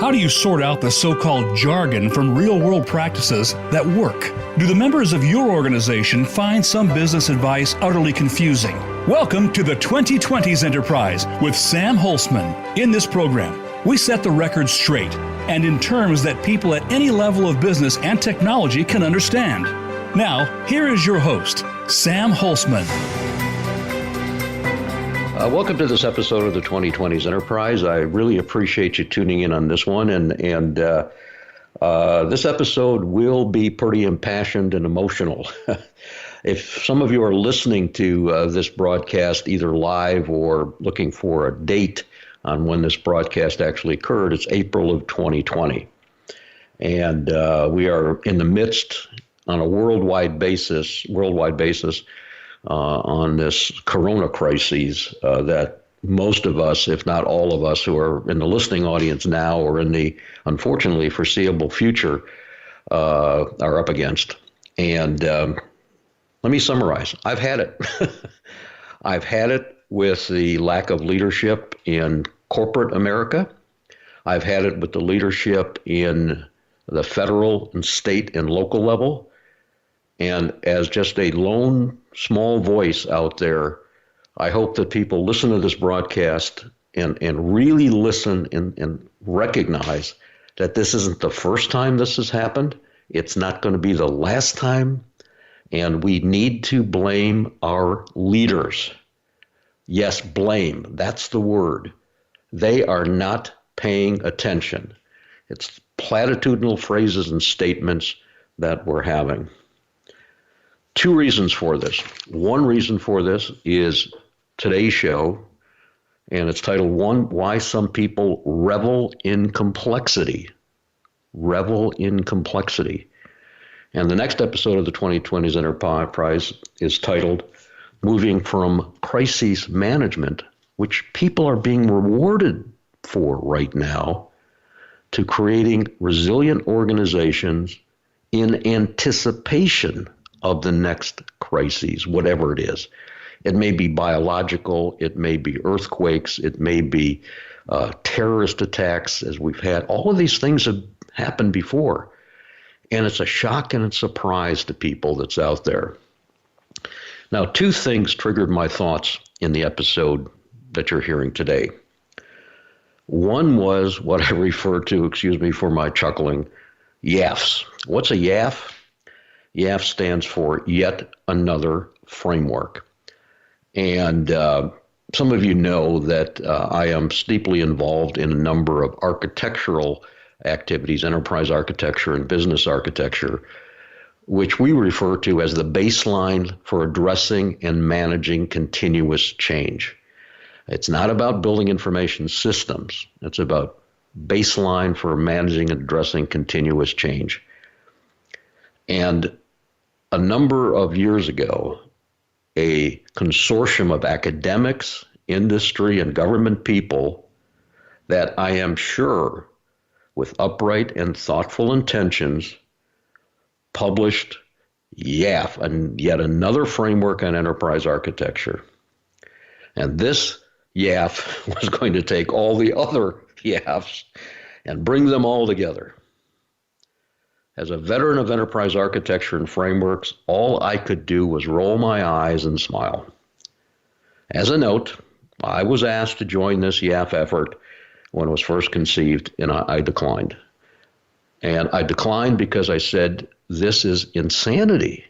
How do you sort out the so-called jargon from real-world practices that work? Do the members of your organization find some business advice utterly confusing? Welcome to the 2020s Enterprise with Sam Holcman. In this program, we set the record straight and in terms that people at any level of business and technology can understand. Now, here is your host, Sam Holcman. Welcome to this episode of the 2020s Enterprise. I really appreciate you tuning in on this one. And this episode will be pretty impassioned and emotional. If some of you are listening to this broadcast either live or looking for a date on when this broadcast actually occurred, it's April of 2020. And we are in the midst on a worldwide basis, on this corona crisis that most of us, if not all of us who are in the listening audience now or in the, unfortunately, foreseeable future are up against. And let me summarize. I've had it. I've had it with the lack of leadership in corporate America. I've had it with the leadership in the federal and state and local level. And as just a lone, small voice out there, I hope that people listen to this broadcast and really listen and recognize that this isn't the first time this has happened. It's not going to be the last time. And we need to blame our leaders. Yes, blame. That's the word. They are not paying attention. It's platitudinal phrases and statements that we're having. Two reasons for this. One reason for this is today's show, and it's titled Why Some People Revel in Complexity. Revel in Complexity. And the next episode of the 2020s Enterprise is titled Moving from Crisis Management, which people are being rewarded for right now, to creating resilient organizations in anticipation of the next crises, whatever it is. It may be biological, it may be earthquakes, it may be terrorist attacks, as we've had. All of these things have happened before, and it's a shock and a surprise to people that's out there. Now, two things triggered my thoughts in the episode that you're hearing today. One was what I refer to, excuse me for my chuckling, YAFs. What's a YAF? YAF stands for Yet Another Framework. And some of you know that I am deeply involved in a number of architectural activities, enterprise architecture and business architecture, which we refer to as the baseline for addressing and managing continuous change. It's not about building information systems. It's about baseline for managing and addressing continuous change. And a number of years ago, a consortium of academics, industry, and government people that I am sure, with upright and thoughtful intentions, published YAF, and yet another framework on enterprise architecture. And this YAF was going to take all the other YAFs and bring them all together. As a veteran of enterprise architecture and frameworks, all I could do was roll my eyes and smile. As a note, I was asked to join this YAF effort when it was first conceived, and I declined. And I declined because I said, this is insanity.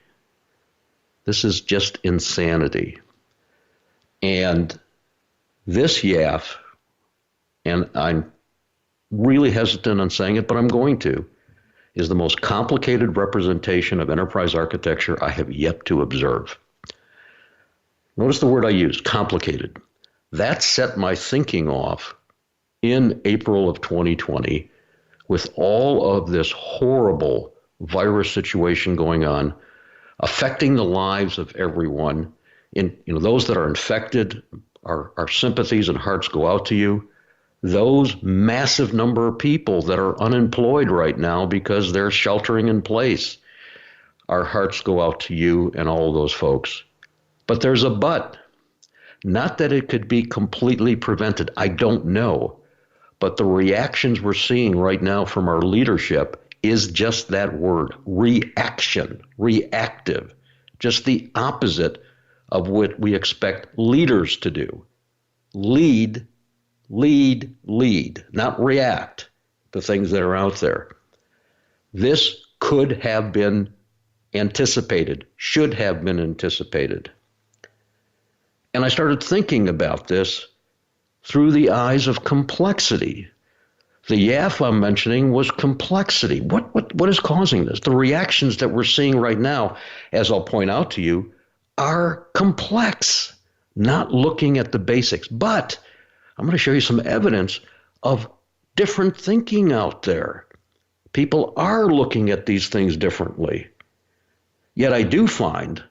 This is just insanity. And this YAF, and I'm really hesitant on saying it, but I'm going to, is the most complicated representation of enterprise architecture I have yet to observe. Notice the word I used, complicated. That set my thinking off in April of 2020 with all of this horrible virus situation going on, affecting the lives of everyone. Those that are infected, our sympathies and hearts go out to you. Those massive number of people that are unemployed right now because they're sheltering in place, our hearts go out to you and all of those folks. But there's a but. Not that it could be completely prevented. I don't know. But the reactions we're seeing right now from our leadership is just that word, reaction, reactive, just the opposite of what we expect leaders to do. Lead, lead, lead, not react to things that are out there. This could have been anticipated, should have been anticipated. And I started thinking about this through the eyes of complexity. The YAF I'm mentioning was complexity. What is causing this? The reactions that we're seeing right now, as I'll point out to you, are complex, not looking at the basics. But I'm going to show you some evidence of different thinking out there. People are looking at these things differently. Yet I do find,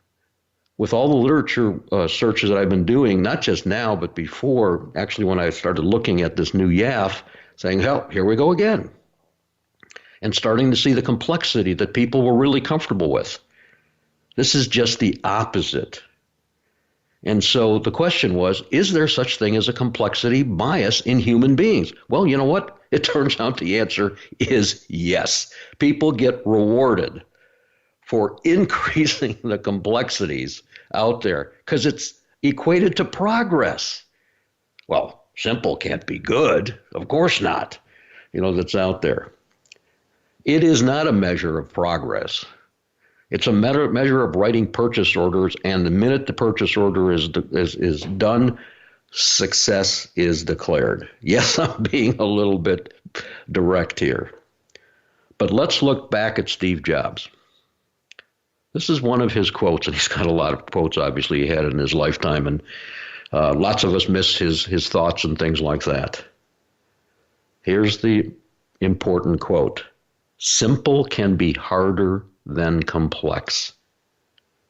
with all the literature searches that I've been doing, not just now, but before, actually when I started looking at this new YAF, saying, hell, here we go again. And starting to see the complexity that people were really comfortable with. This is just the opposite. And so the question was, is there such thing as a complexity bias in human beings? Well, you know what? It turns out the answer is yes. People get rewarded for increasing the complexities out there because it's equated to progress. Well, simple can't be good. Of course not. That's out there. It is not a measure of progress. It's a measure of writing purchase orders, and the minute the purchase order is done, success is declared. Yes, I'm being a little bit direct here. But let's look back at Steve Jobs. This is one of his quotes, and he's got a lot of quotes, obviously, he had in his lifetime, and lots of us miss his thoughts and things like that. Here's the important quote. Simple can be harder than complex.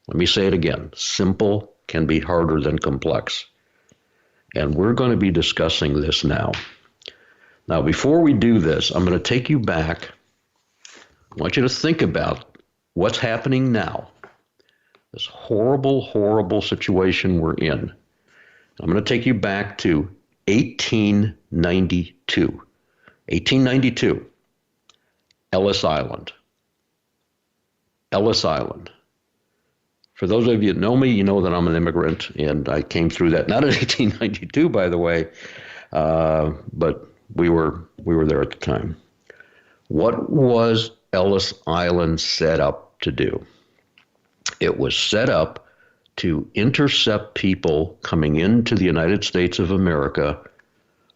Let me say it again. Simple can be harder than complex. And we're going to be discussing this now. Now, before we do this, I'm going to take you back. I want you to think about what's happening now. This horrible, horrible situation we're in. I'm going to take you back to 1892. 1892, Ellis Island. Ellis Island. For those of you that know me, you know that I'm an immigrant, and I came through that, not in 1892, by the way, but we were there at the time. What was Ellis Island set up to do? It was set up to intercept people coming into the United States of America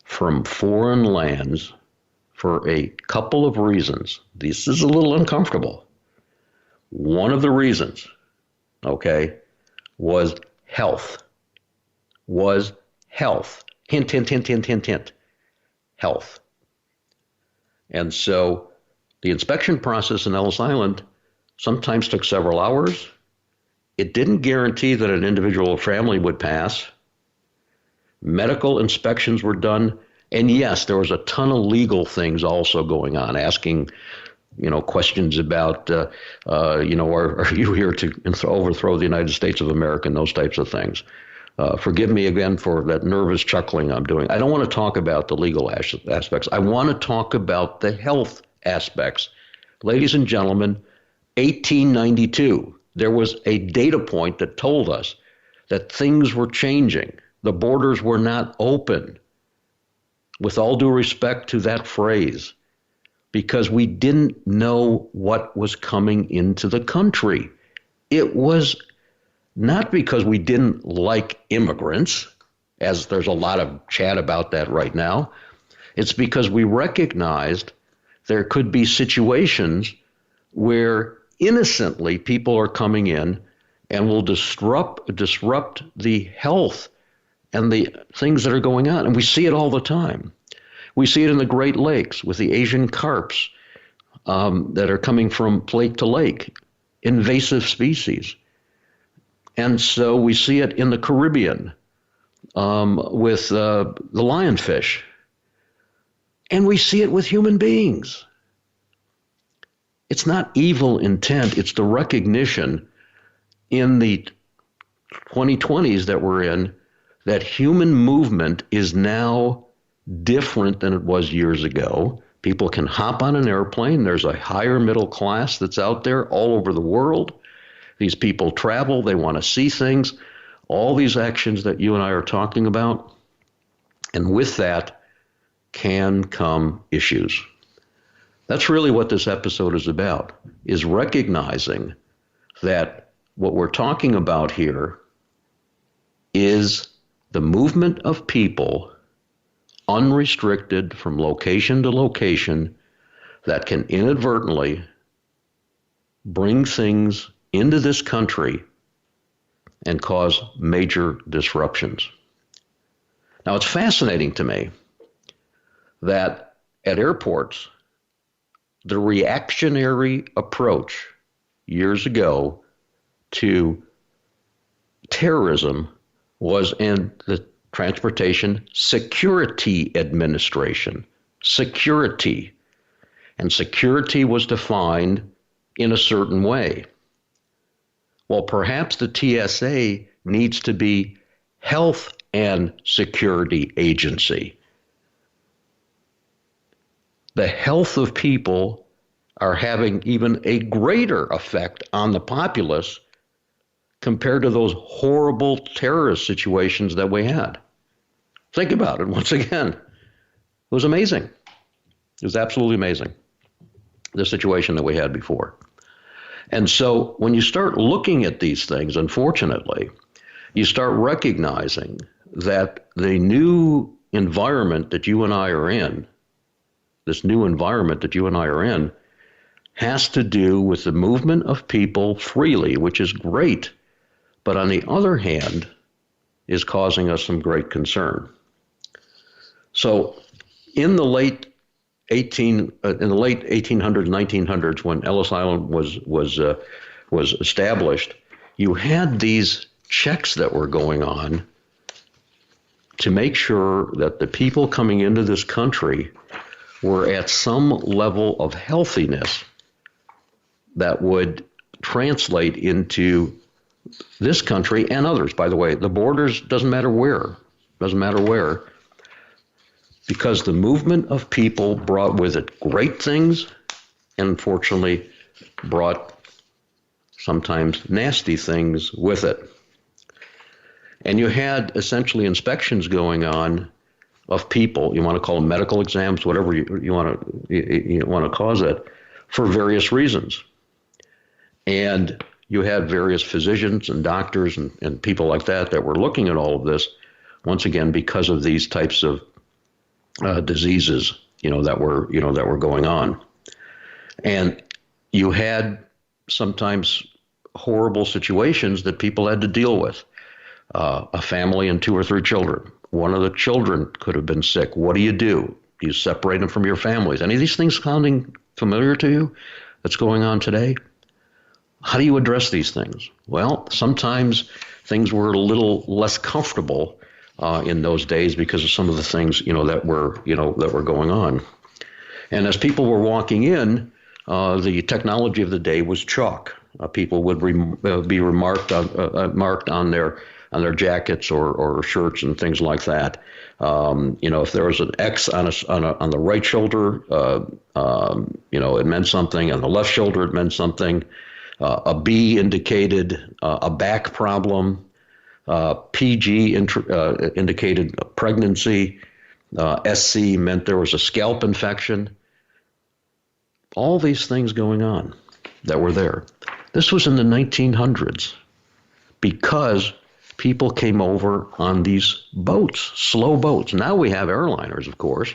from foreign lands for a couple of reasons. This is a little uncomfortable. One of the reasons, was health. Was health. Hint, hint, hint, hint, hint, hint. Health. And so the inspection process in Ellis Island sometimes took several hours. It didn't guarantee that an individual or family would pass. Medical inspections were done. And yes, there was a ton of legal things also going on, asking questions about, are you here to overthrow the United States of America and those types of things. Forgive me again for that nervous chuckling I'm doing. I don't want to talk about the legal aspects. I want to talk about the health aspects. Ladies and gentlemen, 1892, there was a data point that told us that things were changing. The borders were not open. With all due respect to that phrase, because we didn't know what was coming into the country. It was not because we didn't like immigrants, as there's a lot of chat about that right now. It's because we recognized there could be situations where innocently people are coming in and will disrupt the health and the things that are going on. And we see it all the time. We see it in the Great Lakes with the Asian carps that are coming from lake to lake, invasive species. And so we see it in the Caribbean with the lionfish. And we see it with human beings. It's not evil intent. It's the recognition in the 2020s that we're in that human movement is now different than it was years ago. People can hop on an airplane. There's a higher middle class that's out there all over the world. These people travel. They want to see things. All these actions that you and I are talking about. And with that can come issues. That's really what this episode is about, is recognizing that what we're talking about here is the movement of people unrestricted from location to location that can inadvertently bring things into this country and cause major disruptions. Now, it's fascinating to me that at airports, the reactionary approach years ago to terrorism was in the Transportation Security Administration. Security. And security was defined in a certain way. Well, perhaps the TSA needs to be Health and Security Agency. The health of people are having even a greater effect on the populace compared to those horrible terrorist situations that we had. Think about it once again. It was amazing. It was absolutely amazing, the situation that we had before. And so when you start looking at these things, unfortunately, you start recognizing that the new environment that you and I are in, this new environment that you and I are in, has to do with the movement of people freely, which is great, but on the other hand, is causing us some great concern. So in the late 1800s, 1900s, when Ellis Island was established, you had these checks that were going on to make sure that the people coming into this country were at some level of healthiness that would translate into this country and others. By the way, the borders doesn't matter where, because the movement of people brought with it great things and unfortunately brought sometimes nasty things with it. And you had essentially inspections going on of people, you want to call them medical exams, whatever you want to cause it, for various reasons. And you had various physicians and doctors and people like that were looking at all of this, once again, because of these types of diseases, that were going on. And you had sometimes horrible situations that people had to deal with. A family and 2 or 3 children. One of the children could have been sick. What do? You separate them from your families. Any of these things sounding familiar to you that's going on today? How do you address these things? Well, sometimes things were a little less comfortable in those days because of some of the things that were going on. And as people were walking in, the technology of the day was chalk. People would be marked on their jackets or shirts and things like that. If there was an X on the right shoulder, it meant something. On the left shoulder, it meant something. A B indicated a back problem. PG indicated a pregnancy. SC meant there was a scalp infection. All these things going on that were there. This was in the 1900s because people came over on these boats, slow boats. Now we have airliners, of course,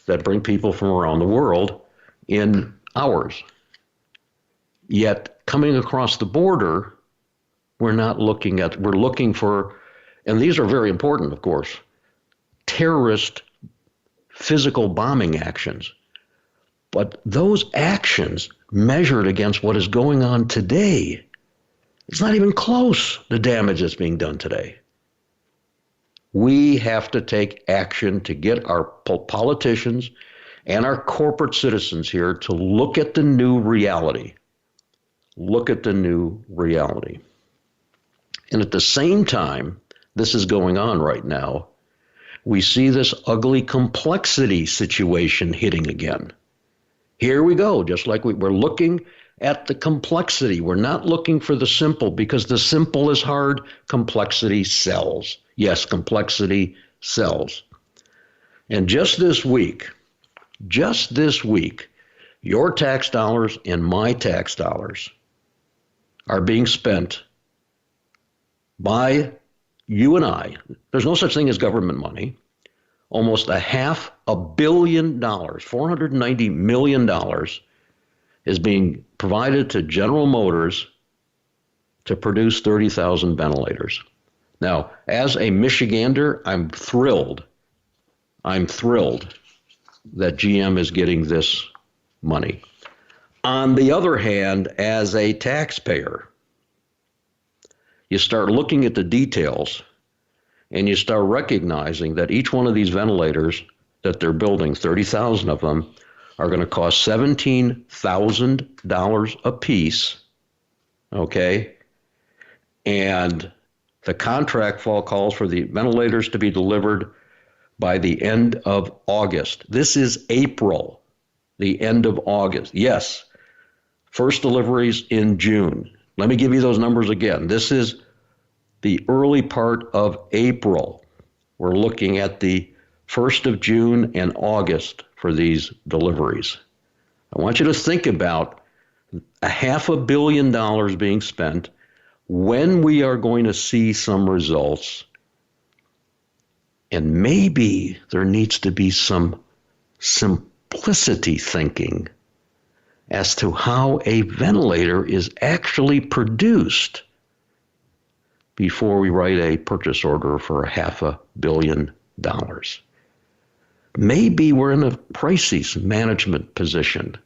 that bring people from around the world in hours. Yet coming across the border, we're looking for, and these are very important, of course, terrorist physical bombing actions. But those actions measured against what is going on today, it's not even close, the damage that's being done today. We have to take action to get our politicians and our corporate citizens here to look at the new reality. Look at the new reality. And at the same time, this is going on right now, we see this ugly complexity situation hitting again. Here we go, just like we're looking at the complexity. We're not looking for the simple, because the simple is hard. Complexity sells. Yes, complexity sells. And just this week, your tax dollars and my tax dollars are being spent by you and I. There's no such thing as government money. Almost $500 million, $490 million is being provided to General Motors to produce 30,000 ventilators. Now, as a Michigander, I'm thrilled that GM is getting this money. On the other hand, as a taxpayer, you start looking at the details and you start recognizing that each one of these ventilators that they're building, 30,000 of them, are going to cost $17,000 a piece, okay? And the contract calls for the ventilators to be delivered by the end of August. This is April, the end of August. Yes, first deliveries in June. Let me give you those numbers again. This is the early part of April. We're looking at the 1st of June and August for these deliveries. I want you to think about $500 million being spent, when we are going to see some results. And maybe there needs to be some simplicity thinking as to how a ventilator is actually produced before we write a purchase order for $500 million. Maybe we're in a crisis management position.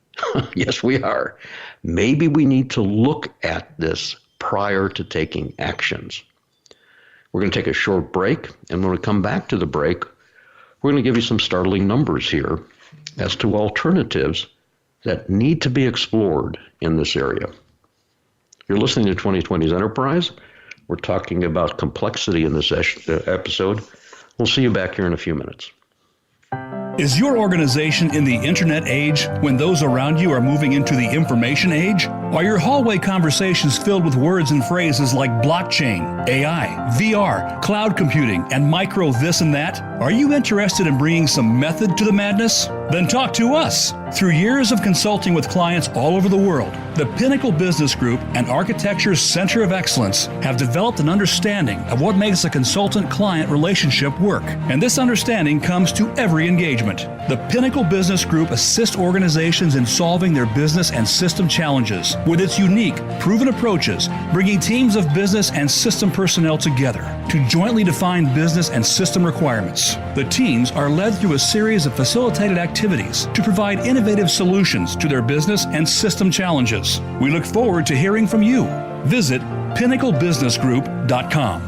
Yes, we are. Maybe we need to look at this prior to taking actions. We're going to take a short break, and when we come back to the break, we're going to give you some startling numbers here as to alternatives that need to be explored in this area. You're listening to 2020's Enterprise. We're talking about complexity in this episode. We'll see you back here in a few minutes. Is your organization in the internet age when those around you are moving into the information age? Are your hallway conversations filled with words and phrases like blockchain, AI, VR, cloud computing, and micro this and that? Are you interested in bringing some method to the madness? Then talk to us. Through years of consulting with clients all over the world, the Pinnacle Business Group and Architecture's Center of Excellence have developed an understanding of what makes a consultant-client relationship work. And this understanding comes to every engagement. The Pinnacle Business Group assists organizations in solving their business and system challenges with its unique, proven approaches, bringing teams of business and system personnel together to jointly define business and system requirements. The teams are led through a series of facilitated activities to provide innovative solutions to their business and system challenges. We look forward to hearing from you. Visit pinnaclebusinessgroup.com.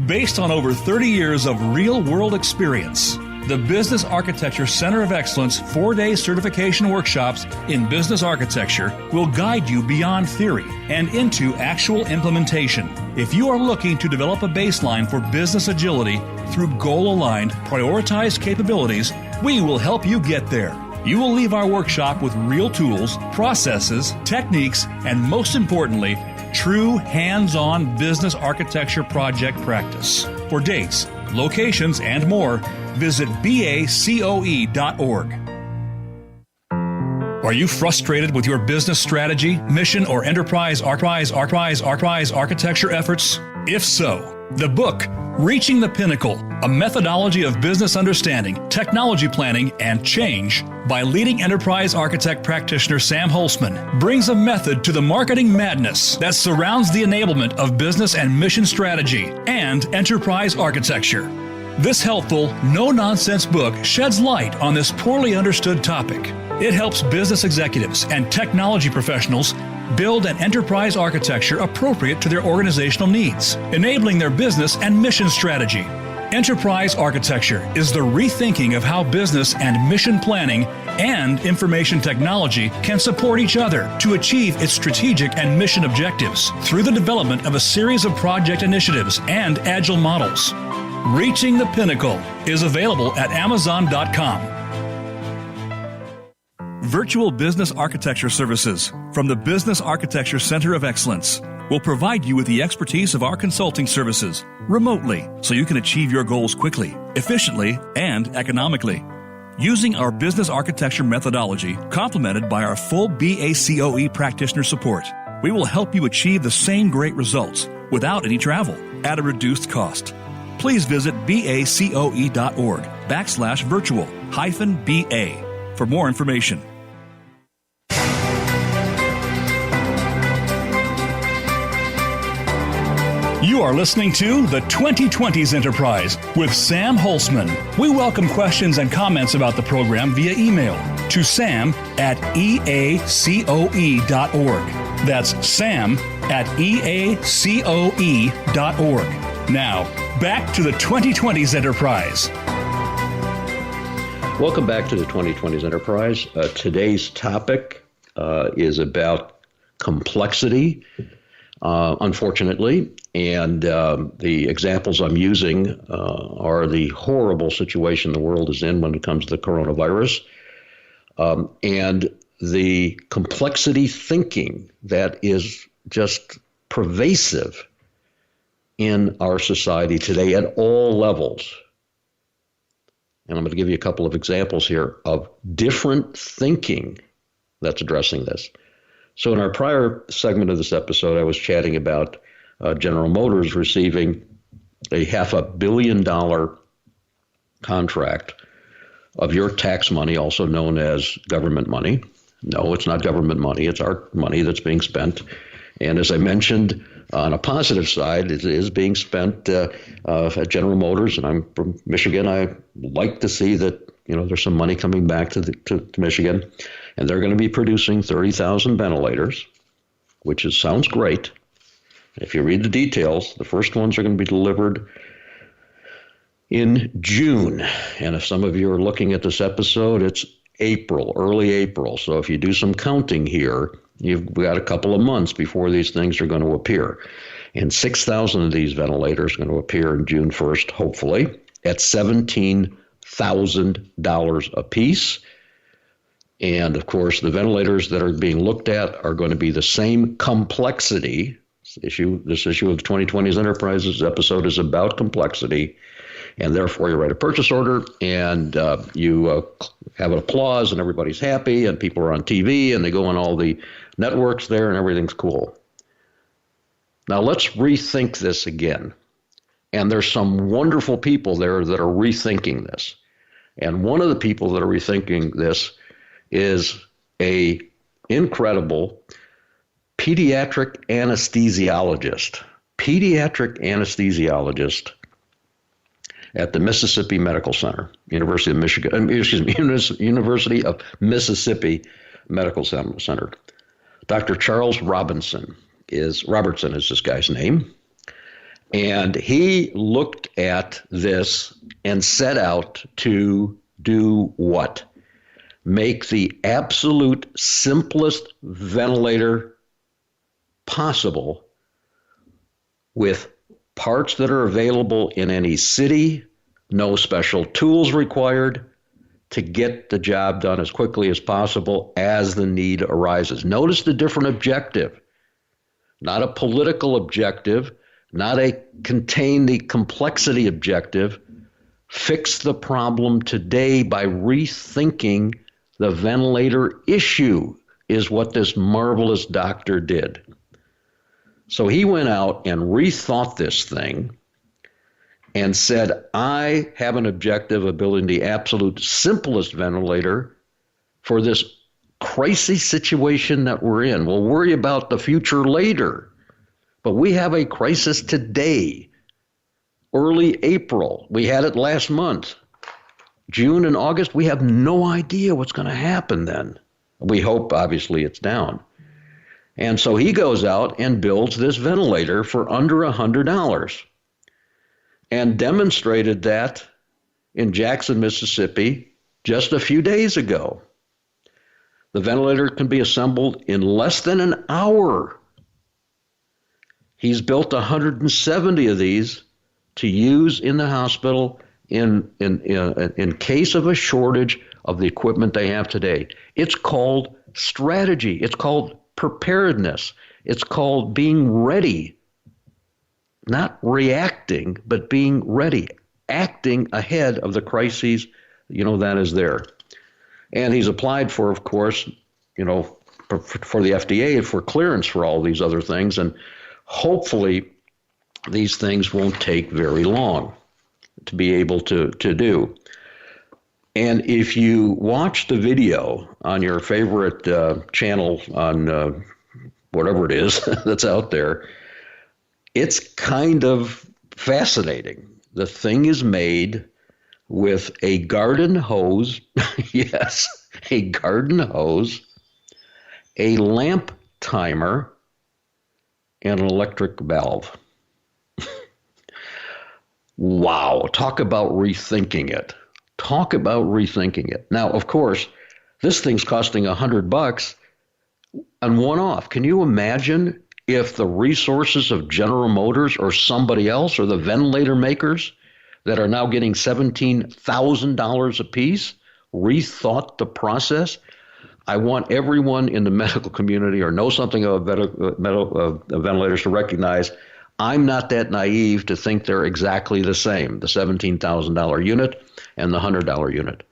Based on over 30 years of real-world experience, the Business Architecture Center of Excellence 4-day certification workshops in business architecture will guide you beyond theory and into actual implementation. If you are looking to develop a baseline for business agility through goal-aligned, prioritized capabilities, we will help you get there. You will leave our workshop with real tools, processes, techniques, and most importantly, true hands-on business architecture project practice. For dates, locations, and more, visit bacoe.org. Are you frustrated with your business strategy, mission, or enterprise architecture efforts? If so, the book, Reaching the Pinnacle, A Methodology of Business Understanding, Technology Planning, and Change by leading enterprise architect practitioner Sam Holcman brings a method to the marketing madness that surrounds the enablement of business and mission strategy and enterprise architecture. This helpful, no-nonsense book sheds light on this poorly understood topic. It helps business executives and technology professionals build an enterprise architecture appropriate to their organizational needs, enabling their business and mission strategy. Enterprise architecture is the rethinking of how business and mission planning and information technology can support each other to achieve its strategic and mission objectives through the development of a series of project initiatives and agile models. Reaching the Pinnacle is available at Amazon.com. Virtual Business Architecture Services from the Business Architecture Center of Excellence will provide you with the expertise of our consulting services remotely so you can achieve your goals quickly, efficiently, and economically. Using our business architecture methodology, complemented by our full BACOE practitioner support, we will help you achieve the same great results without any travel at a reduced cost. Please visit bacoe.org/virtual-BA for more information. You are listening to the 2020s Enterprise with Sam Holcman. We welcome questions and comments about the program via email to sam@eacoe.org. That's sam@eacoe.org. Now, back to the 2020s Enterprise. Welcome back to the 2020s Enterprise. Today's topic is about complexity, unfortunately, and the examples I'm using are the horrible situation the world is in when it comes to the coronavirus, and the complexity thinking that is just pervasive in our society today at all levels. And I'm going to give you a couple of examples here of different thinking that's addressing this. So in our prior segment of this episode, I was chatting about General Motors receiving a $500 million contract of your tax money, also known as government money. No, it's not government money. It's our money that's being spent. And as I mentioned, on a positive side, it is being spent at General Motors, and I'm from Michigan. I like to see that there's some money coming back to Michigan, and they're going to be producing 30,000 ventilators, which sounds great. If you read the details, the first ones are going to be delivered in June, and if some of you are looking at this episode, it's April, early April. So if you do some counting here, you've got a couple of months before these things are going to appear. And 6,000 of these ventilators are going to appear on June 1st, hopefully, at $17,000 a piece. And of course, the ventilators that are being looked at are going to be the same complexity. This issue of the 2020s Enterprises episode is about complexity. And therefore, you write a purchase order, and you have an applause, and everybody's happy, and people are on TV, and they go on all the networks there, and everything's cool. Now, let's rethink this again. And there's some wonderful people there that are rethinking this. And one of the people that are rethinking this is a incredible pediatric anesthesiologist at the Mississippi Medical Center, University of Mississippi Medical Center. Dr. Charles Robertson is this guy's name. And he looked at this and set out to do what? Make the absolute simplest ventilator possible with parts that are available in any city, no special tools required, to get the job done as quickly as possible as the need arises. Notice the different objective, not a political objective, not a contain the complexity objective. Fix the problem today by rethinking the ventilator issue is what this marvelous doctor did. So he went out and rethought this thing and said, I have an objective of building the absolute simplest ventilator for this crisis situation that we're in. We'll worry about the future later, but we have a crisis today, early April. We had it last month. June and August, we have no idea what's going to happen then. We hope, obviously, it's down. And so he goes out and builds this ventilator for under $100 and demonstrated that in Jackson, Mississippi, just a few days ago. The ventilator can be assembled in less than an hour. He's built 170 of these to use in the hospital in case of a shortage of the equipment they have today. It's called strategy. It's called preparedness. It's called being ready. Not reacting, but being ready, acting ahead of the crises, that is there. And he's applied for, of course, for the FDA, for clearance for all these other things. And hopefully these things won't take very long to be able to do. And if you watch the video on your favorite channel on whatever it is that's out there, it's kind of fascinating. The thing is made with a garden hose, yes, a garden hose, a lamp timer, and an electric valve. Wow, talk about rethinking it. Talk about rethinking it. Now, of course, this thing's costing $100 on one-off. Can you imagine if the resources of General Motors or somebody else or the ventilator makers that are now getting $17,000 a piece rethought the process? I want everyone in the medical community or know something about ventilators to recognize I'm not that naive to think they're exactly the same, the $17,000 unit and the $100 unit.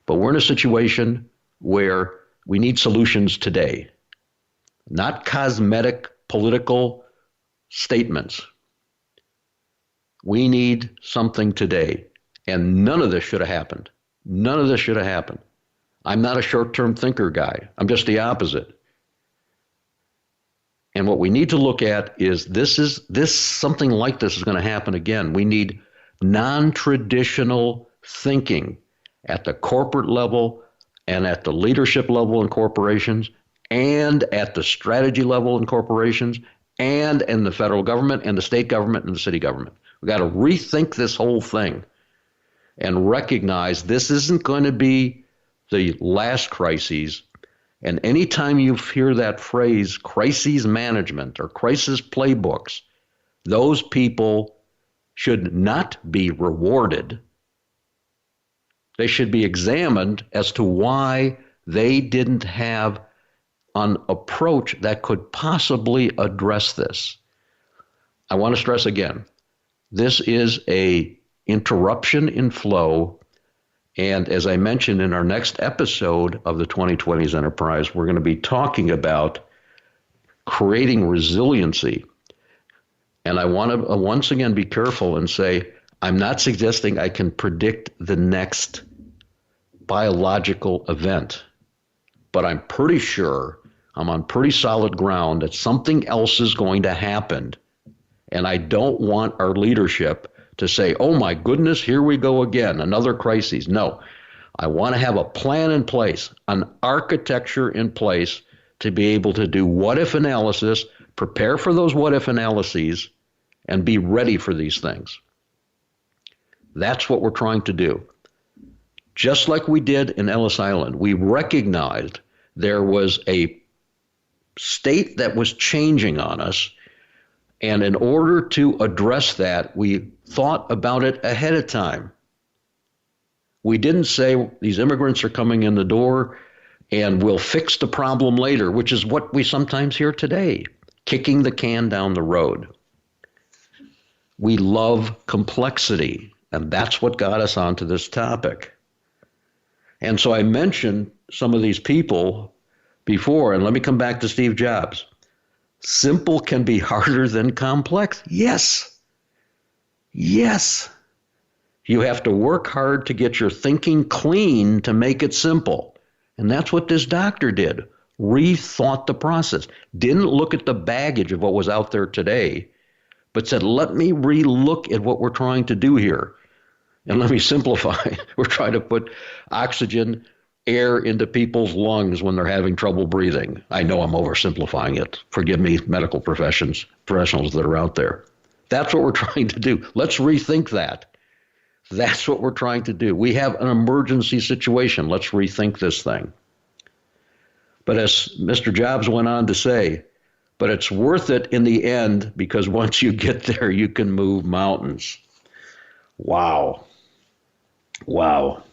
But we're in a situation where we need solutions today, not cosmetic political statements. We need something today, and none of this should have happened. None of this should have happened. I'm not a short-term thinker guy. I'm just the opposite. And what we need to look at is something like this is going to happen again. We need non-traditional thinking at the corporate level and at the leadership level in corporations and at the strategy level in corporations and in the federal government and the state government and the city government. We've got to rethink this whole thing and recognize this isn't going to be the last crises. And anytime you hear that phrase, crises management or crisis playbooks, those people should not be rewarded. They should be examined as to why they didn't have an approach that could possibly address this. I want to stress again, this is an interruption in flow. And as I mentioned in our next episode of the 2020s Enterprise, we're going to be talking about creating resiliency. And I want to once again be careful and say, I'm not suggesting I can predict the next biological event, but I'm pretty sure I'm on pretty solid ground that something else is going to happen. And I don't want our leadership to say, oh my goodness, here we go again, another crisis. No, I want to have a plan in place, an architecture in place to be able to do what-if analysis, prepare for those what-if analyses, and be ready for these things. That's what we're trying to do. Just like we did in Ellis Island, we recognized there was a state that was changing on us. And in order to address that, we thought about it ahead of time. We didn't say these immigrants are coming in the door and we'll fix the problem later, which is what we sometimes hear today, kicking the can down the road. We love complexity, and that's what got us onto this topic. And so I mentioned some of these people before, and let me come back to Steve Jobs. Simple can be harder than complex. Yes. Yes. You have to work hard to get your thinking clean to make it simple. And that's what this doctor did. Rethought the process. Didn't look at the baggage of what was out there today, but said, let me relook at what we're trying to do here. And let me simplify. We're trying to put oxygen, air into people's lungs when they're having trouble breathing. I know I'm oversimplifying it. Forgive me, medical professionals that are out there. That's what we're trying to do. Let's rethink that. That's what we're trying to do. We have an emergency situation. Let's rethink this thing. But as Mr. Jobs went on to say, but it's worth it in the end because once you get there, you can move mountains. Wow. Wow.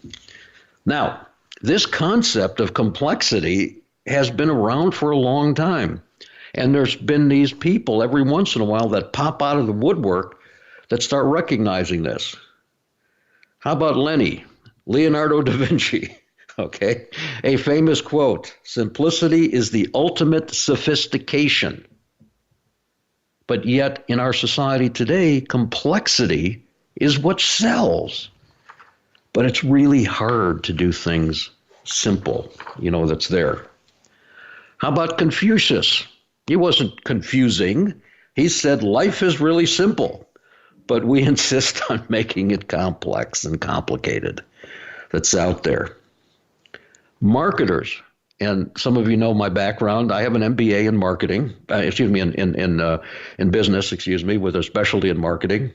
Now, this concept of complexity has been around for a long time. And there's been these people every once in a while that pop out of the woodwork that start recognizing this. How about Leonardo da Vinci? Okay. A famous quote, simplicity is the ultimate sophistication. But yet in our society today, complexity is what sells. But it's really hard to do things simple, that's there. How about Confucius? He wasn't confusing. He said life is really simple, but we insist on making it complex and complicated. That's out there. Marketers, and some of you know my background. I have an MBA in marketing, in business, with a specialty in marketing.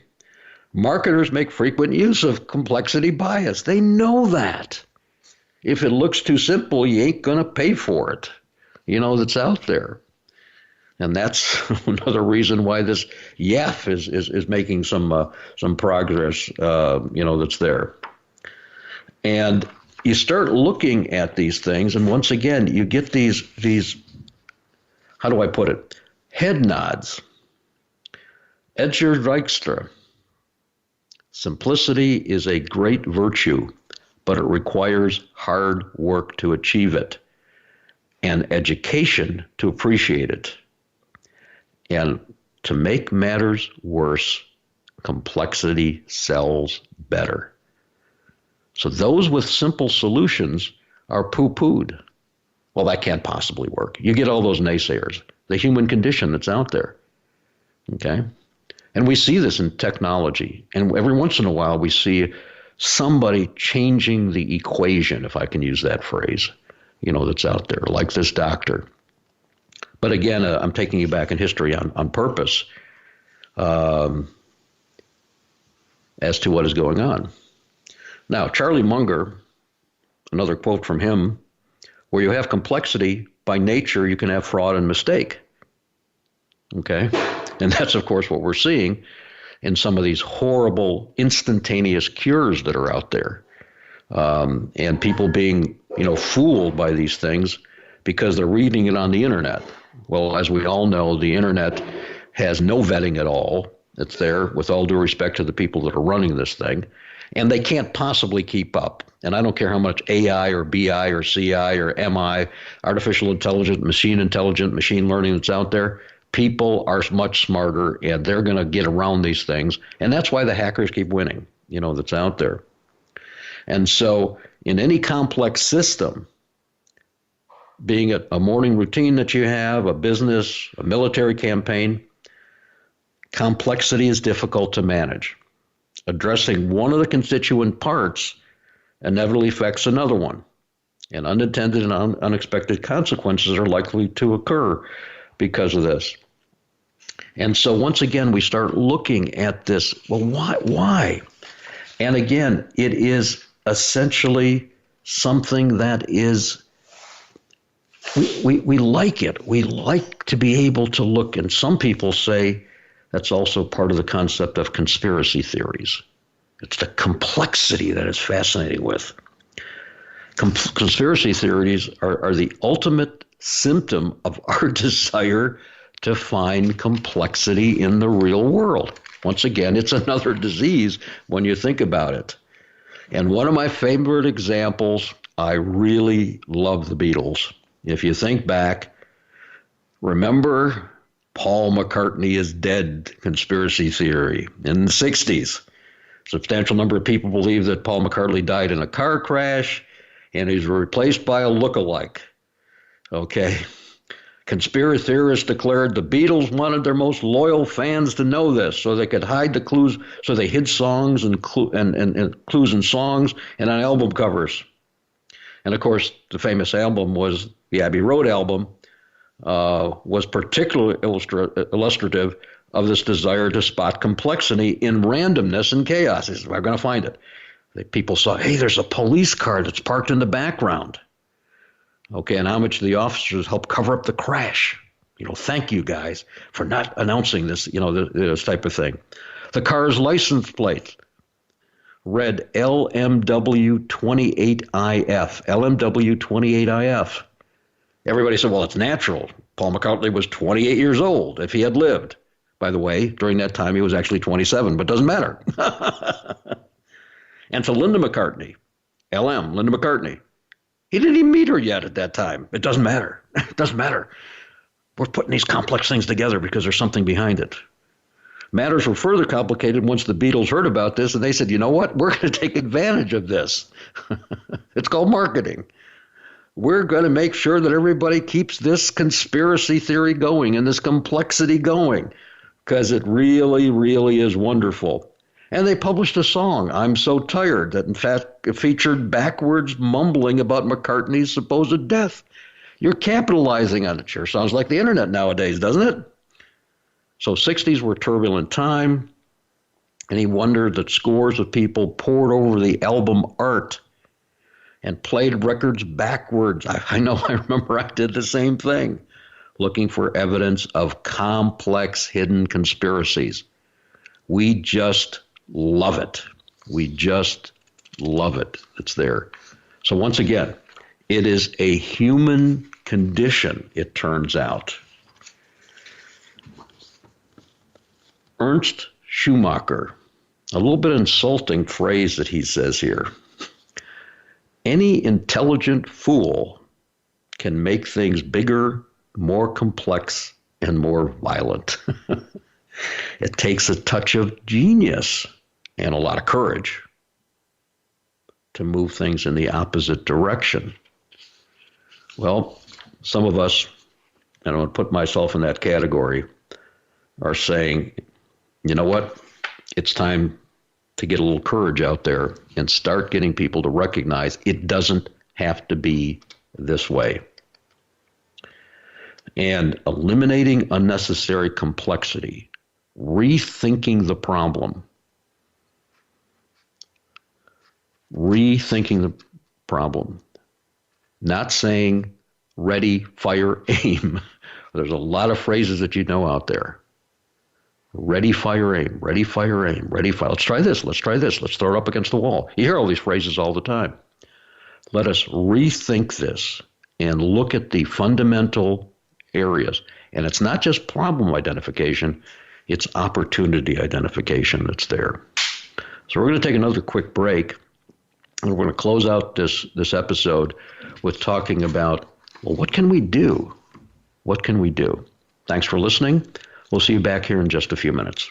Marketers make frequent use of complexity bias. They know that. If it looks too simple, you ain't going to pay for it. That's out there. And that's another reason why this YAF is making some progress, that's there. And you start looking at these things, and once again, you get these how do I put it, head nods. Edgar Dijkstra. Simplicity is a great virtue, but it requires hard work to achieve it and education to appreciate it. And to make matters worse, complexity sells better. So those with simple solutions are poo-pooed. Well, that can't possibly work. You get all those naysayers, the human condition that's out there. Okay? And we see this in technology. And every once in a while, we see somebody changing the equation, if I can use that phrase, that's out there, like this doctor. But again, I'm taking you back in history on purpose as to what is going on. Now, Charlie Munger, another quote from him, where you have complexity, by nature, you can have fraud and mistake. Okay? And that's, of course, what we're seeing in some of these horrible instantaneous cures that are out there. And people being, fooled by these things because they're reading it on the internet. Well, as we all know, the internet has no vetting at all. It's there with all due respect to the people that are running this thing. And they can't possibly keep up. And I don't care how much AI or BI or CI or MI, artificial intelligence, machine learning that's out there. People are much smarter, and they're going to get around these things. And that's why the hackers keep winning, that's out there. And so in any complex system, being it a morning routine that you have, a business, a military campaign, complexity is difficult to manage. Addressing one of the constituent parts inevitably affects another one, and unintended and unexpected consequences are likely to occur because of this. And so once again, we start looking at this. Well, why? And again, it is essentially something that is, we like it. We like to be able to look, and some people say that's also part of the concept of conspiracy theories. It's the complexity that is fascinating with. Conspiracy theories are the ultimate symptom of our desire to find complexity in the real world. Once again, it's another disease when you think about it. And one of my favorite examples, I really love the Beatles. If you think back, remember Paul McCartney is dead conspiracy theory in the 60s. A substantial number of people believe that Paul McCartney died in a car crash and he's replaced by a lookalike. Okay. Conspiracy theorists declared the Beatles wanted their most loyal fans to know this so they could hide the clues. So they hid songs and clues in songs and on album covers. And of course, the famous album was the Abbey Road album, was particularly illustrative of this desire to spot complexity in randomness and chaos. He says, we're going to find it. People saw, hey, there's a police car that's parked in the background. Okay, and how much the officers helped cover up the crash. Thank you guys for not announcing this, this type of thing. The car's license plate read LMW28IF, LMW28IF. Everybody said, well, it's natural. Paul McCartney was 28 years old if he had lived. By the way, during that time, he was actually 27, but doesn't matter. And to Linda McCartney, Linda McCartney, he didn't even meet her yet at that time. It doesn't matter. It doesn't matter. We're putting these complex things together because there's something behind it. Matters were further complicated once the Beatles heard about this, and they said, you know what? We're going to take advantage of this. It's called marketing. We're going to make sure that everybody keeps this conspiracy theory going and this complexity going, because it really, really is wonderful. And they published a song, I'm So Tired, that in fact featured backwards mumbling about McCartney's supposed death. You're capitalizing on it. Sure sounds like the internet nowadays, doesn't it? So 60s were turbulent time, and he wondered that scores of people pored over the album art and played records backwards. I know, I remember I did the same thing, looking for evidence of complex hidden conspiracies. We just love it. We just love it. It's there. So once again, it is a human condition, it turns out. Ernst Schumacher, a little bit insulting phrase that he says here. Any intelligent fool can make things bigger, more complex, and more violent. It takes a touch of genius and a lot of courage to move things in the opposite direction. Well, some of us, and I would put myself in that category, are saying, you know what? It's time to get a little courage out there and start getting people to recognize it doesn't have to be this way. And eliminating unnecessary complexity, rethinking the problem, not saying ready, fire, aim. There's a lot of phrases that you know out there. Ready, fire, aim, ready, fire, aim, ready, fire. Let's try this, let's throw it up against the wall. You hear all these phrases all the time. Let us rethink this and look at the fundamental areas. And it's not just problem identification, it's opportunity identification that's there. So we're going to take another quick break, and we're going to close out this episode with talking about, well, what can we do? What can we do? Thanks for listening. We'll see you back here in just a few minutes.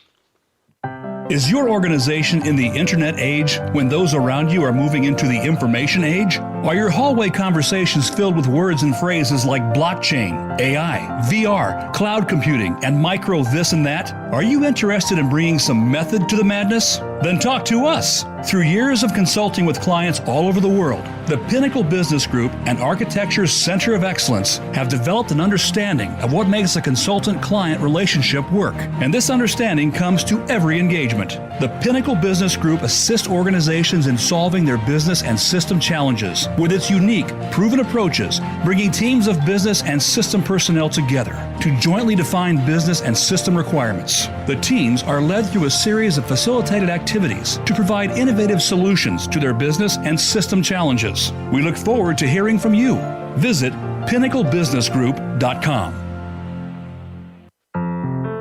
Is your organization in the internet age when those around you are moving into the information age? Are your hallway conversations filled with words and phrases like blockchain, AI, VR, cloud computing, and micro this and that? Are you interested in bringing some method to the madness? Then talk to us. Through years of consulting with clients all over the world, the Pinnacle Business Group and Architecture's Center of Excellence have developed an understanding of what makes a consultant-client relationship work. And this understanding comes to every engagement. The Pinnacle Business Group assists organizations in solving their business and system challenges with its unique, proven approaches, bringing teams of business and system personnel together to jointly define business and system requirements. The teams are led through a series of facilitated activities to provide innovative solutions to their business and system challenges. We look forward to hearing from you. Visit pinnaclebusinessgroup.com.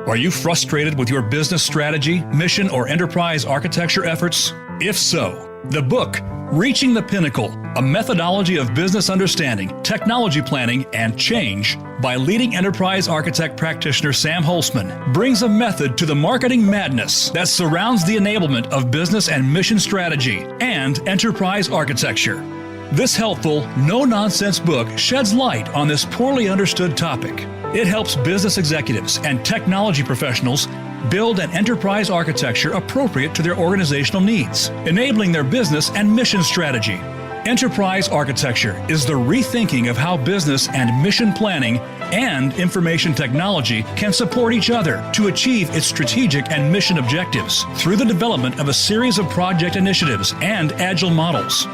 Are you frustrated with your business strategy, mission, or enterprise architecture efforts? If so, the book, Reaching the Pinnacle, A Methodology of Business Understanding, Technology Planning, and Change, by leading enterprise architect practitioner Sam Holcman, brings a method to the marketing madness that surrounds the enablement of business and mission strategy and enterprise architecture. This helpful, no-nonsense book sheds light on this poorly understood topic. It helps business executives and technology professionals build an enterprise architecture appropriate to their organizational needs, enabling their business and mission strategy. Enterprise architecture is the rethinking of how business and mission planning and information technology can support each other to achieve its strategic and mission objectives through the development of a series of project initiatives and agile models.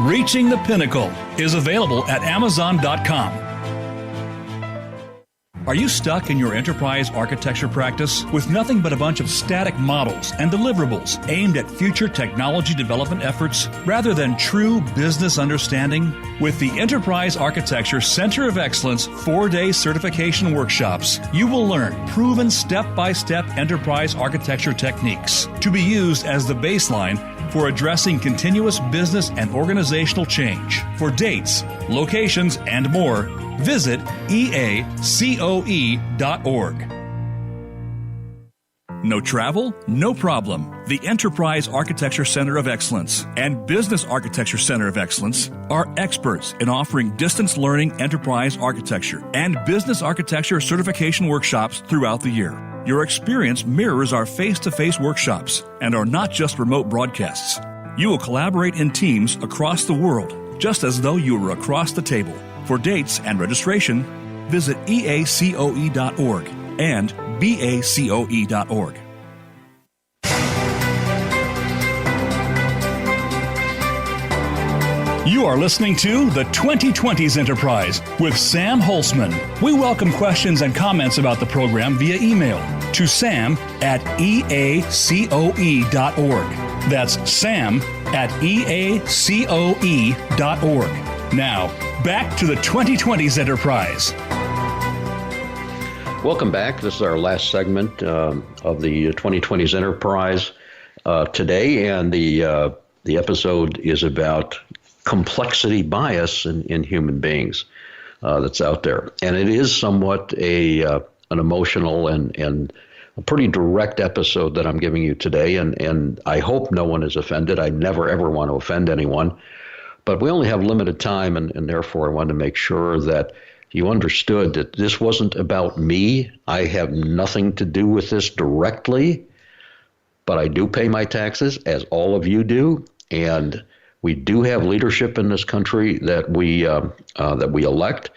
Reaching the Pinnacle is available at Amazon.com. Are you stuck in your enterprise architecture practice with nothing but a bunch of static models and deliverables aimed at future technology development efforts rather than true business understanding? With the Enterprise Architecture Center of Excellence 4-day certification workshops, you will learn proven step-by-step enterprise architecture techniques to be used as the baseline for addressing continuous business and organizational change. For dates, locations, and more, visit eacoe.org. No travel? No problem. The Enterprise Architecture Center of Excellence and Business Architecture Center of Excellence are experts in offering distance learning enterprise architecture and business architecture certification workshops throughout the year. Your experience mirrors our face-to-face workshops and are not just remote broadcasts. You will collaborate in teams across the world, just as though you were across the table. For dates and registration, visit eacoe.org and bacoe.org. You are listening to the 2020s Enterprise with Sam Holcman. We welcome questions and comments about the program via email to sam@eacoe.org. That's sam@eacoe.org. Now, back to the 2020s Enterprise. Welcome back. This is our last segment of the 2020s Enterprise today, and the episode is about complexity bias in human beings that's out there. And it is somewhat an emotional and a pretty direct episode that I'm giving you today, and I hope no one is offended. I never, ever want to offend anyone. But we only have limited time, and therefore I wanted to make sure that you understood that this wasn't about me. I have nothing to do with this directly, but I do pay my taxes, as all of you do, and we do have leadership in this country that we elect.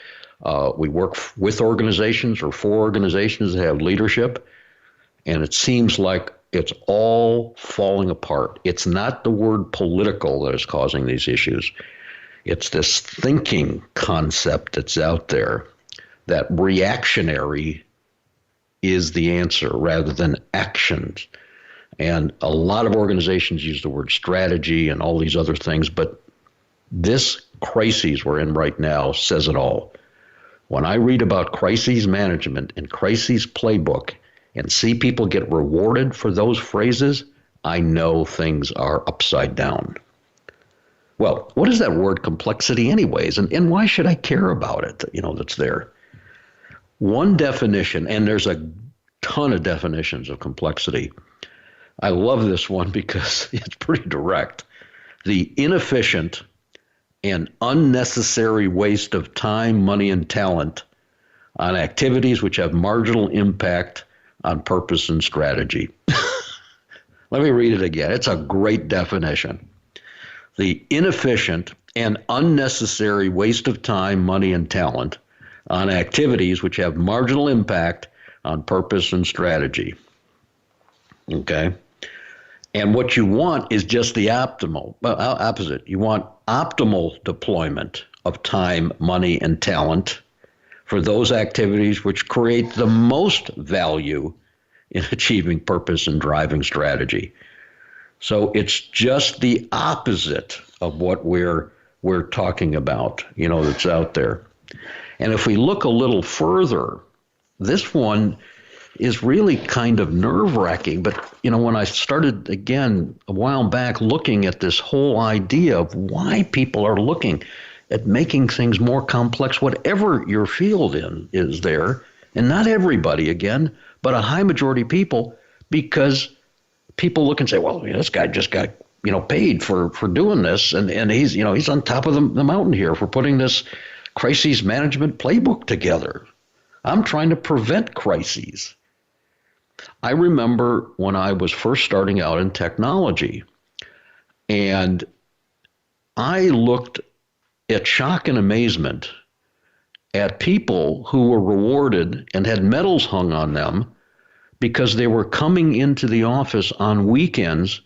We work with organizations or for organizations that have leadership, and it seems like it's all falling apart. It's not the word political that is causing these issues. It's this thinking concept that's out there that reactionary is the answer rather than actions. And a lot of organizations use the word strategy and all these other things, but this crisis we're in right now says it all. When I read about crises management and crises playbook and see people get rewarded for those phrases, I know things are upside down. Well, what is that word complexity anyways? And why should I care about it, that's there? One definition, and there's a ton of definitions of complexity. I love this one because it's pretty direct. The inefficient and unnecessary waste of time, money, and talent on activities which have marginal impact on purpose and strategy. Let me read it again. It's a great definition. The inefficient and unnecessary waste of time, money, and talent on activities which have marginal impact on purpose and strategy. Okay? And what you want is just the opposite. You want optimal deployment of time, money, and talent for those activities which create the most value in achieving purpose and driving strategy. So it's just the opposite of what we're talking about, that's out there. And if we look a little further, this one is really kind of nerve-wracking. But, when I started, again, a while back looking at this whole idea of why people are looking at making things more complex, whatever your field is there, and not everybody, again, but a high majority of people, because people look and say, well, this guy just got, paid for doing this, and he's, he's on top of the mountain here for putting this crises management playbook together. I'm trying to prevent crises. I remember when I was first starting out in technology, and I looked at shock and amazement at people who were rewarded and had medals hung on them because they were coming into the office on weekends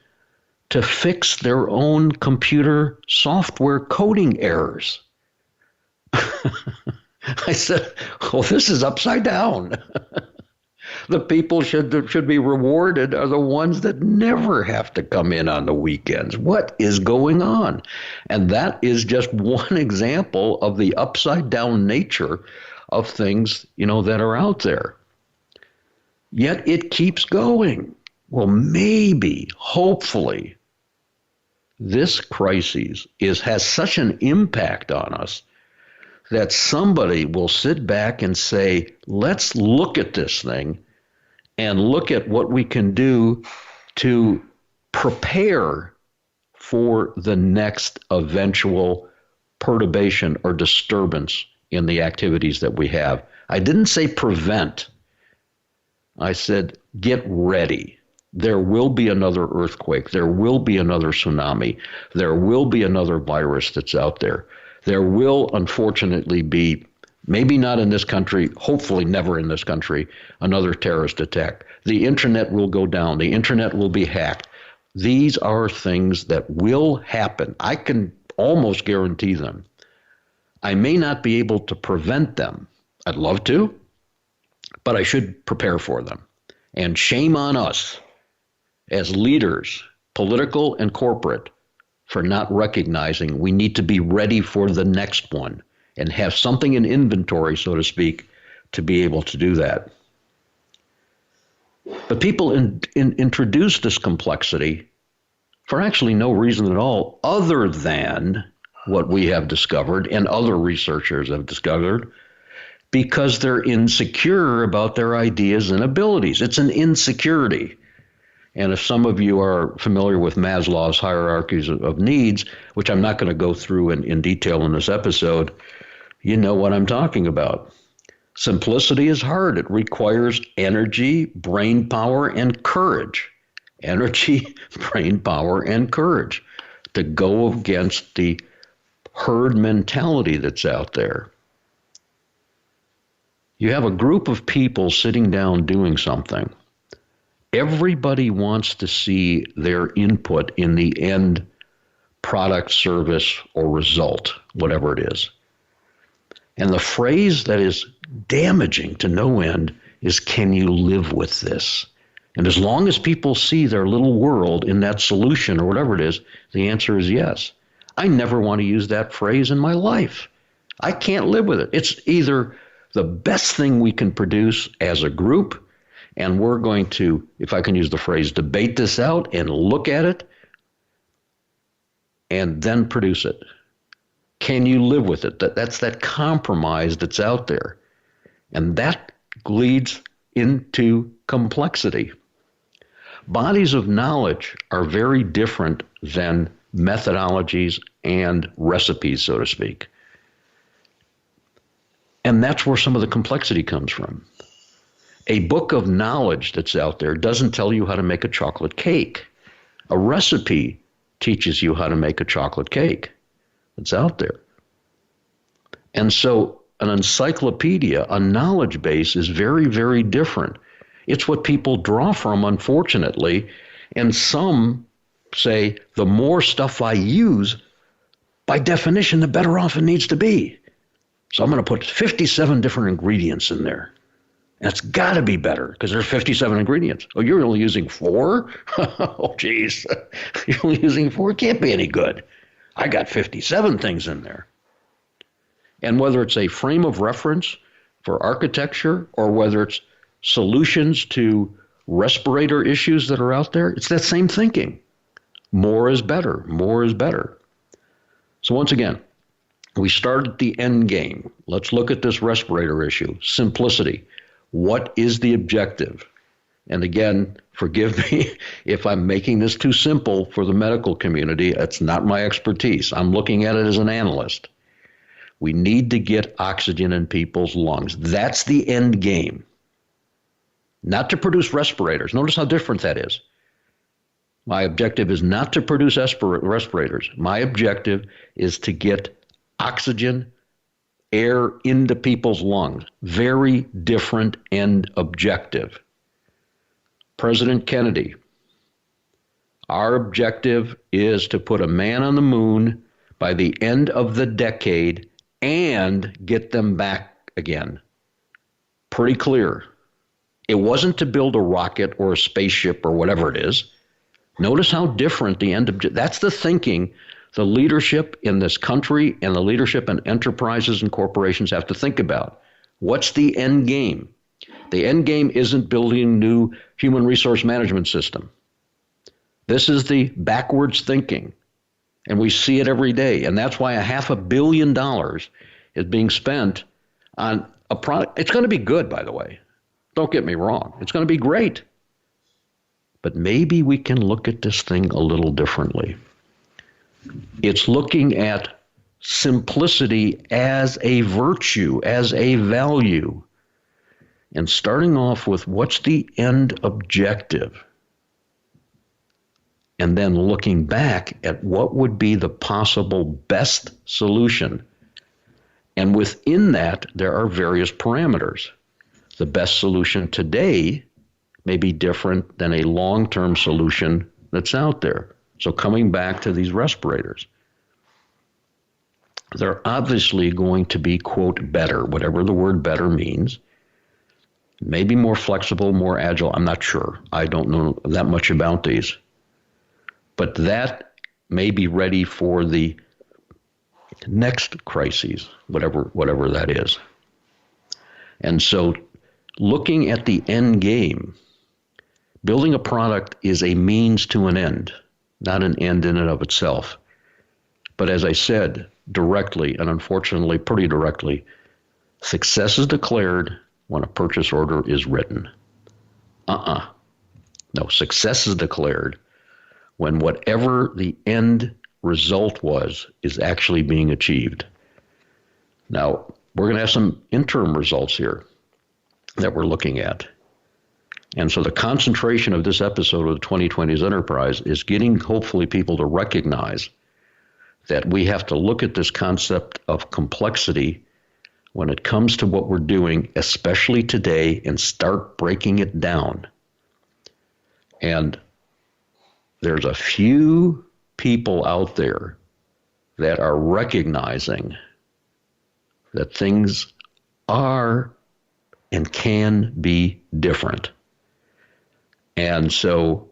to fix their own computer software coding errors. I said, well, this is upside down. The people should be rewarded are the ones that never have to come in on the weekends. What is going on? And that is just one example of the upside down nature of things, that are out there. Yet it keeps going. Well, maybe, hopefully, this crisis has such an impact on us that somebody will sit back and say, let's look at this thing and look at what we can do to prepare for the next eventual perturbation or disturbance in the activities that we have. I didn't say prevent. I said, get ready. There will be another earthquake. There will be another tsunami. There will be another virus that's out there. There will, unfortunately, be, maybe not in this country, hopefully never in this country, another terrorist attack. The internet will go down. The internet will be hacked. These are things that will happen. I can almost guarantee them. I may not be able to prevent them. I'd love to, but I should prepare for them. And shame on us as leaders, political and corporate, for not recognizing we need to be ready for the next one and have something in inventory, so to speak, to be able to do that. But people introduce this complexity for actually no reason at all other than what we have discovered and other researchers have discovered, because they're insecure about their ideas and abilities. It's an insecurity. And if some of you are familiar with Maslow's hierarchies of needs, which I'm not going to go through in detail in this episode, you know what I'm talking about. Simplicity is hard. It requires energy, brain power, and courage. Energy, brain power, and courage to go against the herd mentality that's out there. You have a group of people sitting down doing something. Everybody wants to see their input in the end product, service, or result, whatever it is. And the phrase that is damaging to no end is, can you live with this? And as long as people see their little world in that solution or whatever it is, the answer is yes. I never want to use that phrase in my life. I can't live with it. It's either the best thing we can produce as a group, and we're going to, if I can use the phrase, debate this out and look at it and then produce it. Can you live with it? That's that compromise that's out there. And that leads into complexity. Bodies of knowledge are very different than methodologies and recipes, so to speak. And that's where some of the complexity comes from. A book of knowledge that's out there doesn't tell you how to make a chocolate cake. A recipe teaches you how to make a chocolate cake. It's out there. And so an encyclopedia, a knowledge base, is very, very different. It's what people draw from, unfortunately. And some say the more stuff I use, by definition, the better off it needs to be. So I'm going to put 57 different ingredients in there. And it's got to be better because there's 57 ingredients. Oh, you're only using 4? Oh, geez. You're only using 4? It can't be any good. I got 57 things in there. And whether it's a frame of reference for architecture or whether it's solutions to respirator issues that are out there, it's that same thinking. More is better. More is better. So once again, we start at the end game. Let's look at this respirator issue. Simplicity. What is the objective? And again, forgive me if I'm making this too simple for the medical community. That's not my expertise. I'm looking at it as an analyst. We need to get oxygen in people's lungs. That's the end game. Not to produce respirators. Notice how different that is. My objective is not to produce respirators. My objective is to get oxygen, air into people's lungs. Very different end objective. President Kennedy, our objective is to put a man on the moon by the end of the decade and get them back again. Pretty clear. It wasn't to build a rocket or a spaceship or whatever it is. Notice how different the end objective. That's the thinking the leadership in this country and the leadership in enterprises and corporations have to think about. What's the end game? The end game isn't building a new human resource management system. This is the backwards thinking, and we see it every day. And that's why $500 million is being spent on a product. It's going to be good, by the way. Don't get me wrong. It's going to be great. But maybe we can look at this thing a little differently. It's looking at simplicity as a virtue, as a value, and starting off with what's the end objective, and then looking back at what would be the possible best solution. And within that, there are various parameters. The best solution today may be different than a long-term solution that's out there. So coming back to these respirators, they're obviously going to be, quote, better, whatever the word better means. Maybe more flexible, more agile. I'm not sure. I don't know that much about these. But that may be ready for the next crises, whatever that is. And so looking at the end game, building a product is a means to an end, not an end in and of itself. But as I said, directly, and unfortunately pretty directly, success is declared when a purchase order is written. No, success is declared when whatever the end result was is actually being achieved. Now, we're going to have some interim results here that we're looking at. And so the concentration of this episode of the 2020s Enterprise is getting, hopefully, people to recognize that we have to look at this concept of complexity when it comes to what we're doing, especially today, and start breaking it down. And there's a few people out there that are recognizing that things are and can be different. And so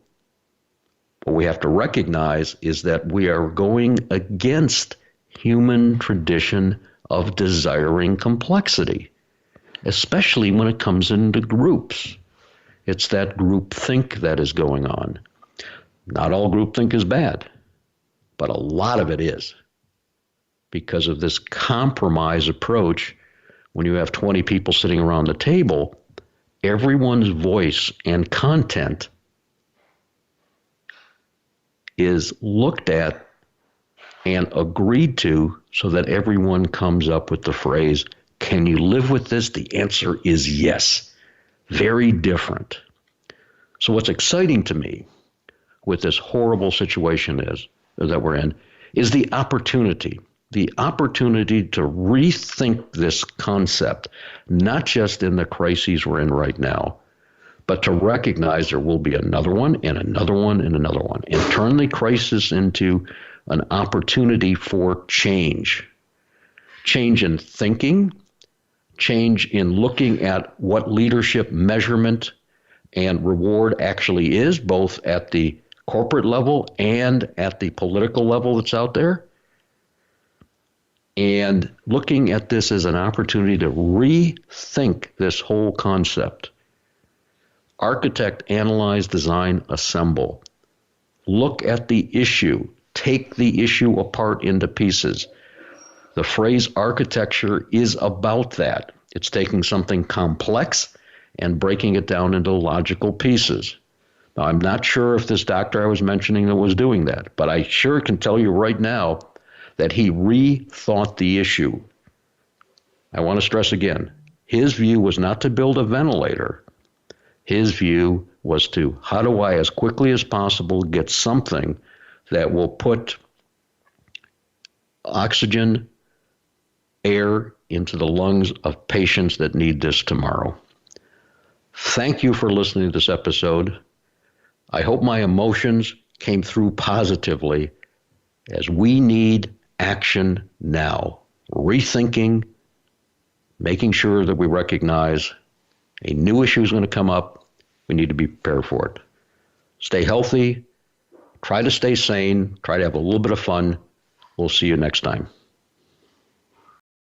what we have to recognize is that we are going against human tradition of desiring complexity, especially when it comes into groups. It's that groupthink that is going on. Not all groupthink is bad, but a lot of it is because of this compromise approach. When you have 20 people sitting around the table, everyone's voice and content is looked at and agreed to so that everyone comes up with the phrase, can you live with this? The answer is yes. Very different. So what's exciting to me with this horrible situation that we're in is the opportunity to rethink this concept, not just in the crises we're in right now, but to recognize there will be another one and another one and another one, and turn the crisis into an opportunity for change. Change in thinking, change in looking at what leadership measurement and reward actually is, both at the corporate level and at the political level that's out there. And looking at this as an opportunity to rethink this whole concept. Architect, analyze, design, assemble. Look at the issue. Take the issue apart into pieces. The phrase architecture is about that. It's taking something complex and breaking it down into logical pieces. Now, I'm not sure if this doctor I was mentioning that was doing that, but I sure can tell you right now that he rethought the issue. I want to stress again, his view was not to build a ventilator. His view was to, how do I, as quickly as possible, get something that will put oxygen, air into the lungs of patients that need this tomorrow. Thank you for listening to this episode. I hope my emotions came through positively, as we need action now. Rethinking, making sure that we recognize a new issue is going to come up. We need to be prepared for it. Stay healthy. Try to stay sane. Try to have a little bit of fun. We'll see you next time.